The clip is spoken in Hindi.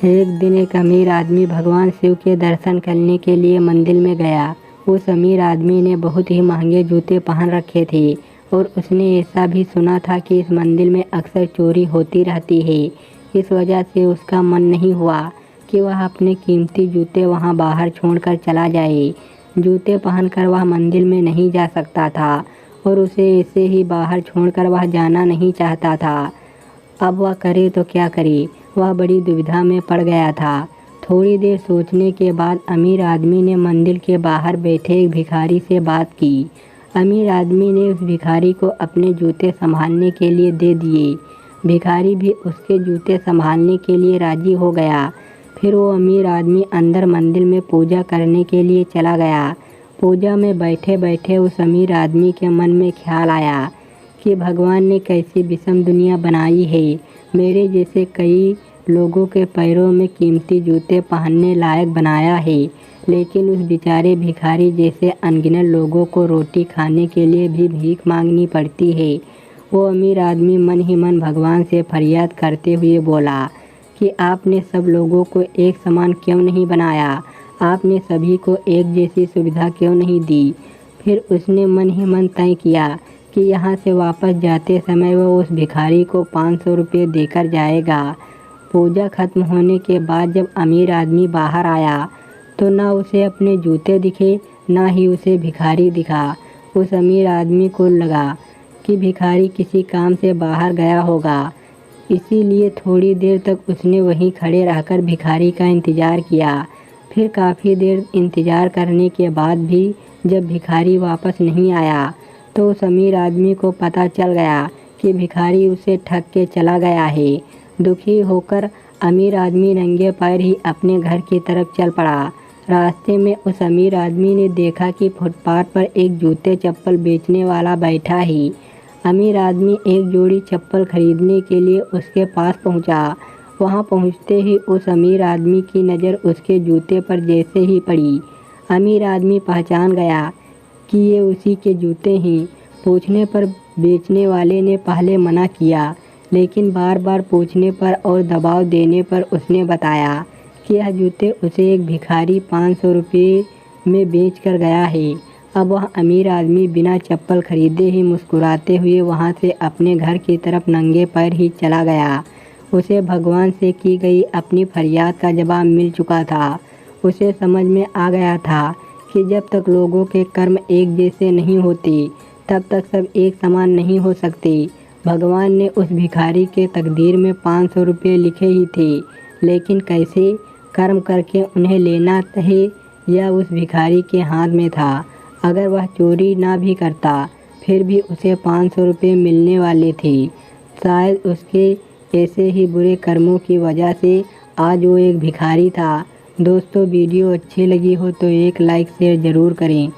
एक दिन एक अमीर आदमी भगवान शिव के दर्शन करने के लिए मंदिर में गया। उस अमीर आदमी ने बहुत ही महंगे जूते पहन रखे थे और उसने ऐसा भी सुना था कि इस मंदिर में अक्सर चोरी होती रहती है। इस वजह से उसका मन नहीं हुआ कि वह अपने कीमती जूते वहां बाहर छोड़कर चला जाए। जूते पहनकर वह मंदिर में नहीं जा सकता था और उसे ऐसे ही बाहर छोड़कर वह जाना नहीं चाहता था। अब वह करे तो क्या करे, वह बड़ी दुविधा में पड़ गया था। थोड़ी देर सोचने के बाद अमीर आदमी ने मंदिर के बाहर बैठे एक भिखारी से बात की। अमीर आदमी ने उस भिखारी को अपने जूते संभालने के लिए दे दिए। भिखारी भी उसके जूते संभालने के लिए राजी हो गया। फिर वो अमीर आदमी अंदर मंदिर में पूजा करने के लिए चला गया। पूजा में बैठे बैठे उस अमीर आदमी के मन में ख्याल आया कि भगवान ने कैसी विषम दुनिया बनाई है। मेरे जैसे कई लोगों के पैरों में कीमती जूते पहनने लायक बनाया है, लेकिन उस बेचारे भिखारी जैसे अनगिनत लोगों को रोटी खाने के लिए भी भीख मांगनी पड़ती है। वो अमीर आदमी मन ही मन भगवान से फरियाद करते हुए बोला कि आपने सब लोगों को एक समान क्यों नहीं बनाया, आपने सभी को एक जैसी सुविधा क्यों नहीं दी। फिर उसने मन ही मन तय किया कि यहाँ से वापस जाते समय वह उस भिखारी को 500 रुपये देकर जाएगा। पूजा खत्म होने के बाद जब अमीर आदमी बाहर आया तो ना उसे अपने जूते दिखे, ना ही उसे भिखारी दिखा। उस अमीर आदमी को लगा कि भिखारी किसी काम से बाहर गया होगा, इसीलिए थोड़ी देर तक उसने वहीं खड़े रहकर भिखारी का इंतज़ार किया। फिर काफ़ी देर इंतज़ार करने के बाद भी जब भिखारी वापस नहीं आया तो उस अमीर आदमी को पता चल गया कि भिखारी उसे ठग के चला गया है। दुखी होकर अमीर आदमी नंगे पैर ही अपने घर की तरफ चल पड़ा। रास्ते में उस अमीर आदमी ने देखा कि फुटपाथ पर एक जूते चप्पल बेचने वाला बैठा है। अमीर आदमी एक जोड़ी चप्पल खरीदने के लिए उसके पास पहुंचा। वहां पहुंचते ही उस अमीर आदमी की नज़र उसके जूते पर जैसे ही पड़ी, अमीर आदमी पहचान गया कि ये उसी के जूते हैं। पूछने पर बेचने वाले ने पहले मना किया, लेकिन बार बार पूछने पर और दबाव देने पर उसने बताया कि यह जूते उसे एक भिखारी 500 रुपये में बेच कर गया है। अब वह अमीर आदमी बिना चप्पल खरीदे ही मुस्कुराते हुए वहाँ से अपने घर की तरफ नंगे पैर ही चला गया। उसे भगवान से की गई अपनी फरियाद का जवाब मिल चुका था। उसे समझ में आ गया था कि जब तक लोगों के कर्म एक जैसे नहीं होते तब तक सब एक समान नहीं हो सकते। भगवान ने उस भिखारी के तकदीर में 500 रुपये लिखे ही थे, लेकिन कैसे कर्म करके उन्हें लेना है यह उस भिखारी के हाथ में था। अगर वह चोरी ना भी करता फिर भी उसे 500 रुपये मिलने वाले थे। शायद उसके ऐसे ही बुरे कर्मों की वजह से आज वो एक भिखारी था। दोस्तों, वीडियो अच्छी लगी हो तो एक लाइक शेयर ज़रूर करें।